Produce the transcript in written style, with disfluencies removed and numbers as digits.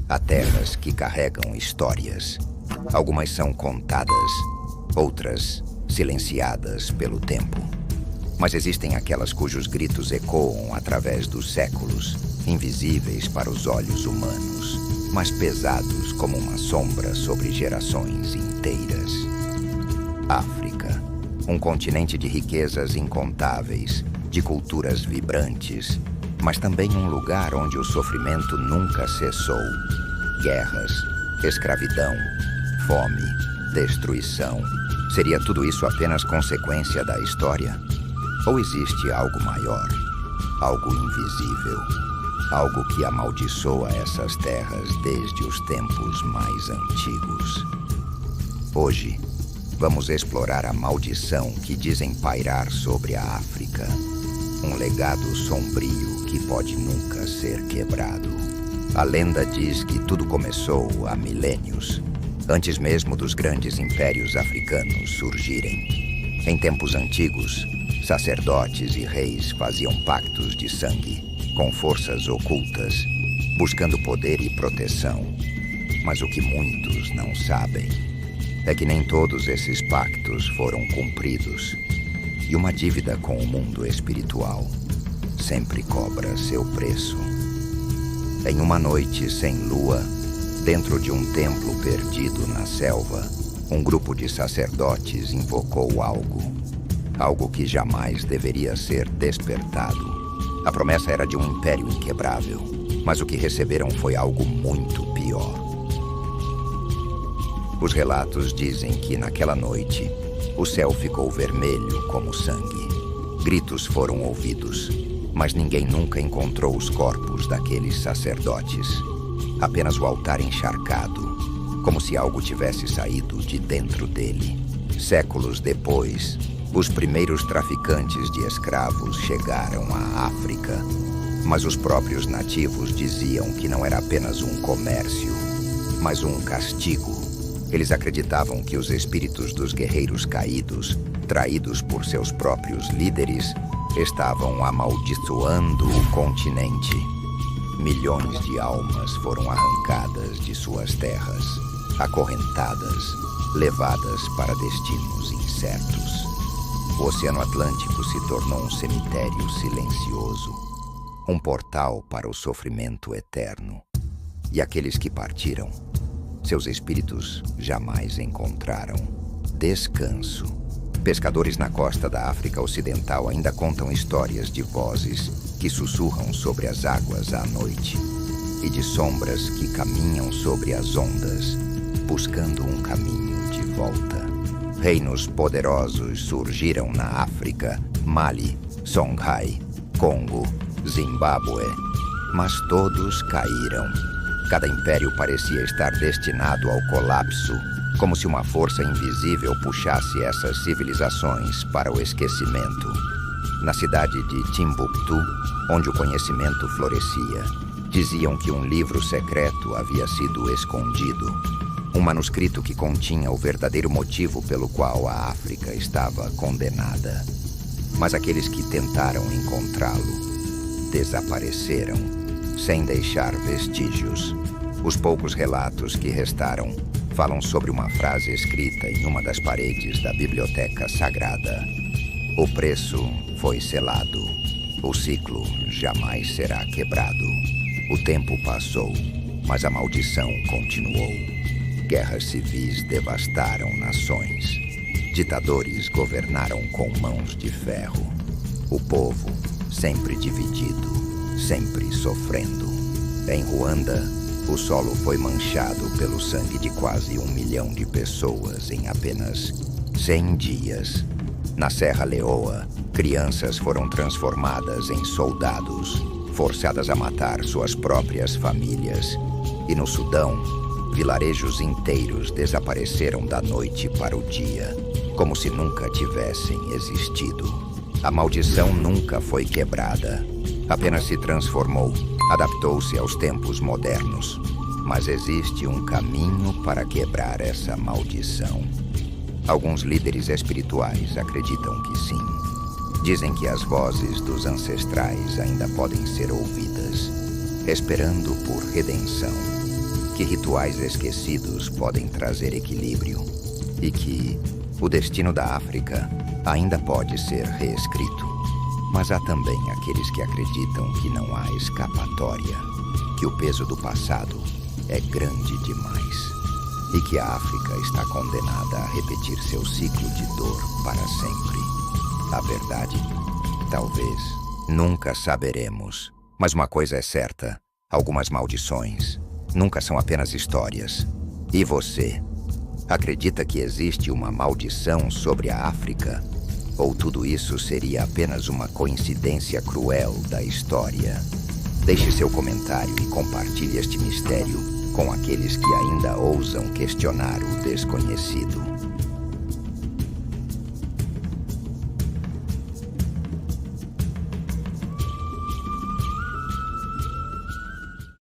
Há terras que carregam histórias. Algumas são contadas, outras silenciadas pelo tempo. Mas existem aquelas cujos gritos ecoam através dos séculos, invisíveis para os olhos humanos, mas pesados como uma sombra sobre gerações inteiras. África, um continente de riquezas incontáveis, de culturas vibrantes, mas também um lugar onde o sofrimento nunca cessou. Guerras, escravidão, fome, destruição. Seria tudo isso apenas consequência da história? Ou existe algo maior, algo invisível, algo que amaldiçoa essas terras desde os tempos mais antigos? Hoje, vamos explorar a maldição que dizem pairar sobre a África. Um legado sombrio que pode nunca ser quebrado. A lenda diz que tudo começou há milênios, antes mesmo dos grandes impérios africanos surgirem. Em tempos antigos, sacerdotes e reis faziam pactos de sangue com forças ocultas, buscando poder e proteção. Mas o que muitos não sabem é que nem todos esses pactos foram cumpridos. E uma dívida com o mundo espiritual sempre cobra seu preço. Em uma noite sem lua, dentro de um templo perdido na selva, um grupo de sacerdotes invocou algo que jamais deveria ser despertado. A promessa era de um império inquebrável, mas o que receberam foi algo muito pior. Os relatos dizem que naquela noite, o céu ficou vermelho como sangue. Gritos foram ouvidos, mas ninguém nunca encontrou os corpos daqueles sacerdotes. Apenas o altar encharcado, como se algo tivesse saído de dentro dele. Séculos depois, os primeiros traficantes de escravos chegaram à África, mas os próprios nativos diziam que não era apenas um comércio, mas um castigo. Eles acreditavam que os espíritos dos guerreiros caídos, traídos por seus próprios líderes, estavam amaldiçoando o continente. Milhões de almas foram arrancadas de suas terras, acorrentadas, levadas para destinos incertos. O Oceano Atlântico se tornou um cemitério silencioso, um portal para o sofrimento eterno. E aqueles que partiram, seus espíritos jamais encontraram descanso. Pescadores na costa da África Ocidental ainda contam histórias de vozes que sussurram sobre as águas à noite e de sombras que caminham sobre as ondas, buscando um caminho de volta. Reinos poderosos surgiram na África: Mali, Songhai, Congo, Zimbábue, mas todos caíram. Cada império parecia estar destinado ao colapso, como se uma força invisível puxasse essas civilizações para o esquecimento. Na cidade de Timbuktu, onde o conhecimento florescia, diziam que um livro secreto havia sido escondido. Um manuscrito que continha o verdadeiro motivo pelo qual a África estava condenada. Mas aqueles que tentaram encontrá-lo desapareceram, sem deixar vestígios. Os poucos relatos que restaram falam sobre uma frase escrita em uma das paredes da biblioteca sagrada. O preço foi selado. O ciclo jamais será quebrado. O tempo passou, mas a maldição continuou. Guerras civis devastaram nações. Ditadores governaram com mãos de ferro. O povo, sempre dividido, sempre sofrendo. Em Ruanda, o solo foi manchado pelo sangue de quase 1 milhão de pessoas em apenas 100 dias. Na Serra Leoa, crianças foram transformadas em soldados, forçadas a matar suas próprias famílias. E no Sudão, vilarejos inteiros desapareceram da noite para o dia, como se nunca tivessem existido. A maldição nunca foi quebrada, apenas se transformou, adaptou-se aos tempos modernos. Mas existe um caminho para quebrar essa maldição. Alguns líderes espirituais acreditam que sim. Dizem que as vozes dos ancestrais ainda podem ser ouvidas, esperando por redenção. que rituais esquecidos podem trazer equilíbrio e que o destino da África ainda pode ser reescrito. Mas há também aqueles que acreditam que não há escapatória, que o peso do passado é grande demais e que a África está condenada a repetir seu ciclo de dor para sempre. A verdade? Talvez. Nunca saberemos. Mas uma coisa é certa: algumas maldições nunca são apenas histórias. E você? Acredita que existe uma maldição sobre a África? Ou tudo isso seria apenas uma coincidência cruel da história? Deixe seu comentário e compartilhe este mistério com aqueles que ainda ousam questionar o desconhecido.